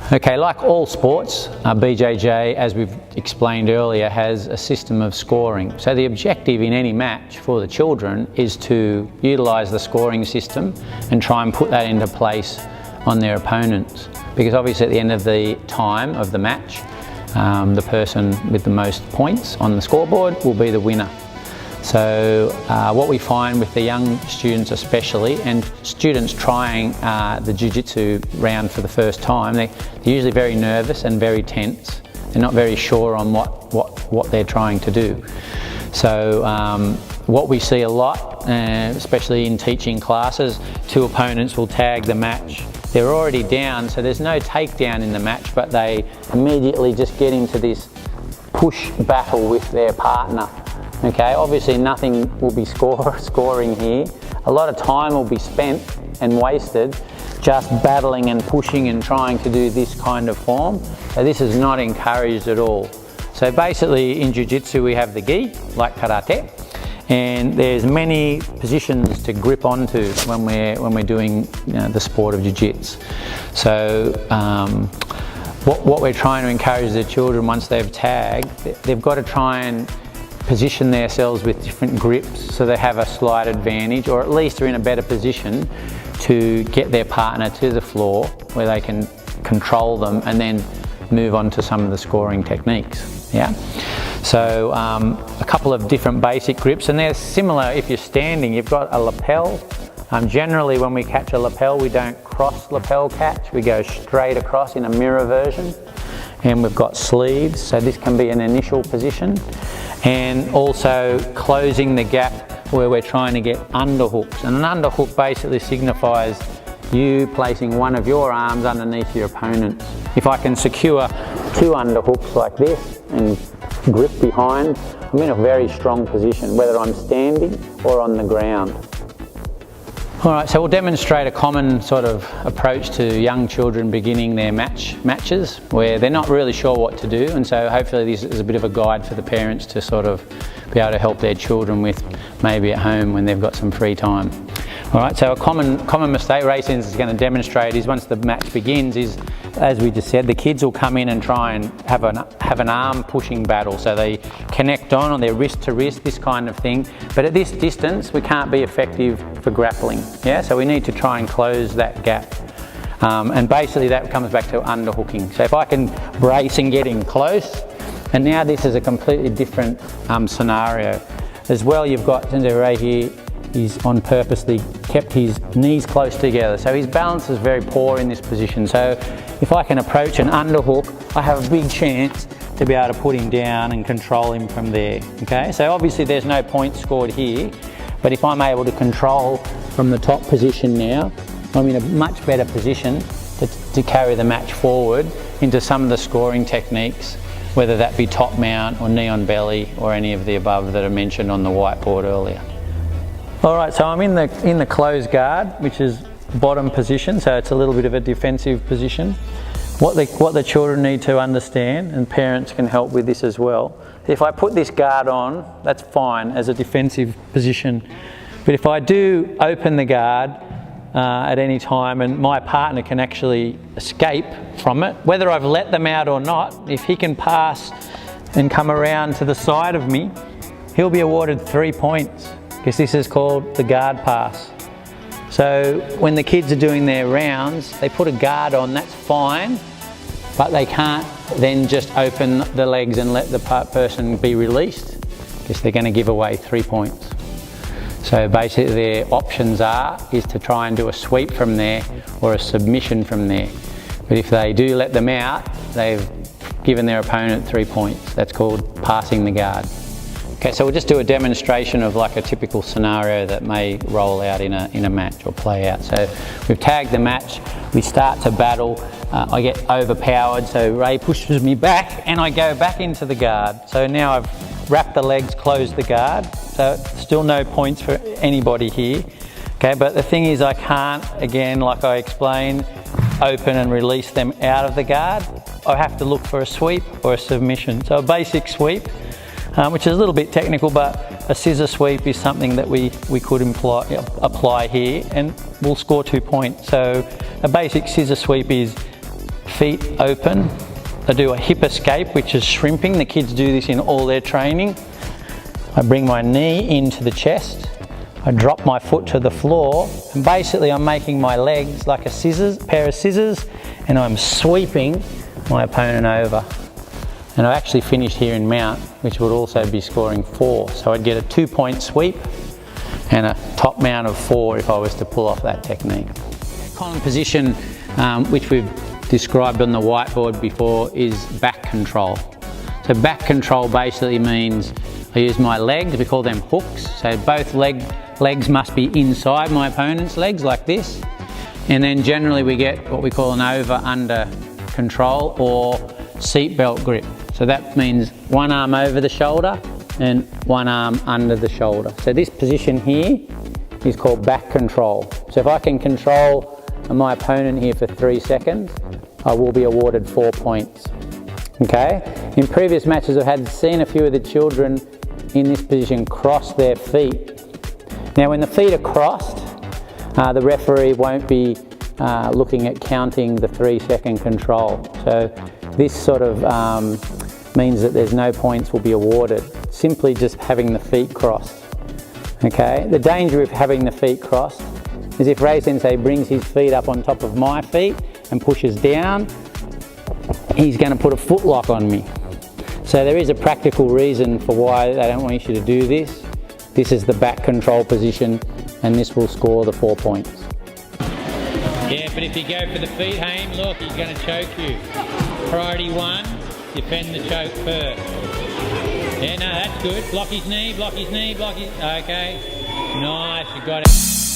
Okay, like all sports, BJJ, as we've explained earlier, has a system of scoring. So the objective in any match for the children is to utilise the scoring system and try and put that into place on their opponents. Because obviously at the end of the time of the match, the person with the most points on the scoreboard will be the winner. So what we find with the young students especially, and students trying the Jiu-Jitsu round for the first time, they're usually very nervous and very tense. They're not very sure on what they're trying to do. So what we see a lot, especially in teaching classes, two opponents will tag the match. They're already down, so there's no takedown in the match, but they immediately just get into this push battle with their partner. Okay, obviously nothing will be scoring here. A lot of time will be spent and wasted just battling and pushing and trying to do this kind of form. So this is not encouraged at all. So basically in Jiu-Jitsu we have the gi, like karate, and there's many positions to grip onto when we're doing the sport of Jiu-Jitsu. So what we're trying to encourage the children once they've tagged, they've got to try and position themselves with different grips so they have a slight advantage, or at least are in a better position to get their partner to the floor where they can control them and then move on to some of the scoring techniques. Yeah. So a couple of different basic grips, and they're similar. If you're standing, you've got a lapel. Generally when we catch a lapel, we don't cross lapel catch, we go straight across in a mirror version. And we've got sleeves, so this can be an initial position. And also closing the gap where we're trying to get underhooks. And an underhook basically signifies you placing one of your arms underneath your opponent's. If I can secure two underhooks like this and grip behind, I'm in a very strong position, whether I'm standing or on the ground. Alright, so we'll demonstrate a common sort of approach to young children beginning their matches where they're not really sure what to do, and so hopefully this is a bit of a guide for the parents to sort of be able to help their children with maybe at home when they've got some free time. Alright, so a common mistake Racing is going to demonstrate is once the match begins is, as we just said, the kids will come in and try and have an arm pushing battle. So they connect on, or they're wrist to wrist, this kind of thing. But at this distance, we can't be effective for grappling. Yeah, so we need to try and close that gap. And basically that comes back to underhooking. So if I can brace and get in close, and now this is a completely different scenario. As well, you've got right here, he's on purposely kept his knees close together. So his balance is very poor in this position. So if I can approach an underhook, I have a big chance to be able to put him down and control him from there. Okay, so obviously there's no points scored here, but if I'm able to control from the top position now, I'm in a much better position to carry the match forward into some of the scoring techniques, whether that be top mount or knee on belly or any of the above that are mentioned on the whiteboard earlier. Alright, so I'm in the closed guard, which is bottom position, so it's a little bit of a defensive position. What the children need to understand, and parents can help with this as well, if I put this guard on, that's fine as a defensive position. But if I do open the guard at any time and my partner can actually escape from it, whether I've let them out or not, if he can pass and come around to the side of me, he'll be awarded 3 points, because this is called the guard pass. So when the kids are doing their rounds, they put a guard on, that's fine, but they can't then just open the legs and let the person be released, because they're going to give away 3 points. So basically their options is to try and do a sweep from there or a submission from there. But if they do let them out, they've given their opponent 3 points. That's called passing the guard. Okay, so we'll just do a demonstration of like a typical scenario that may roll out in a match or play out. So we've tagged the match, we start to battle, I get overpowered, so Ray pushes me back and I go back into the guard. So now I've wrapped the legs, closed the guard, so still no points for anybody here. Okay, but the thing is I can't, again, like I explained, open and release them out of the guard. I have to look for a sweep or a submission. So a basic sweep, which is a little bit technical, but a scissor sweep is something that we could apply here and we'll score 2 points. So a basic scissor sweep is feet open. I do a hip escape, which is shrimping. The kids do this in all their training. I bring my knee into the chest. I drop my foot to the floor, and basically I'm making my legs like a pair of scissors, and I'm sweeping my opponent over. And I actually finished here in mount, which would also be scoring 4. So I'd get a 2-point sweep and a top mount of 4 if I was to pull off that technique. Common position, which we've described on the whiteboard before, is back control. So back control basically means I use my legs, we call them hooks. So both legs must be inside my opponent's legs like this. And then generally we get what we call an over-under control or seatbelt grip. So that means one arm over the shoulder and one arm under the shoulder. So this position here is called back control. So if I can control my opponent here for 3 seconds, I will be awarded 4 points. Okay? In previous matches I've seen a few of the children in this position cross their feet. Now when the feet are crossed, the referee won't be looking at counting the 3-second control. So this sort of means that there's no points will be awarded, simply just having the feet crossed. Okay? The danger of having the feet crossed is if Ray Sensei brings his feet up on top of my feet and pushes down, he's going to put a foot lock on me. So there is a practical reason for why they don't want you to do this. This is the back control position, and this will score the 4 points. Yeah, but if you go for the feet, Haim, look, he's going to choke you. Priority 1, defend the choke first. Yeah, no, that's good. Block his knee, block his knee, block his... Okay. Nice, you got it.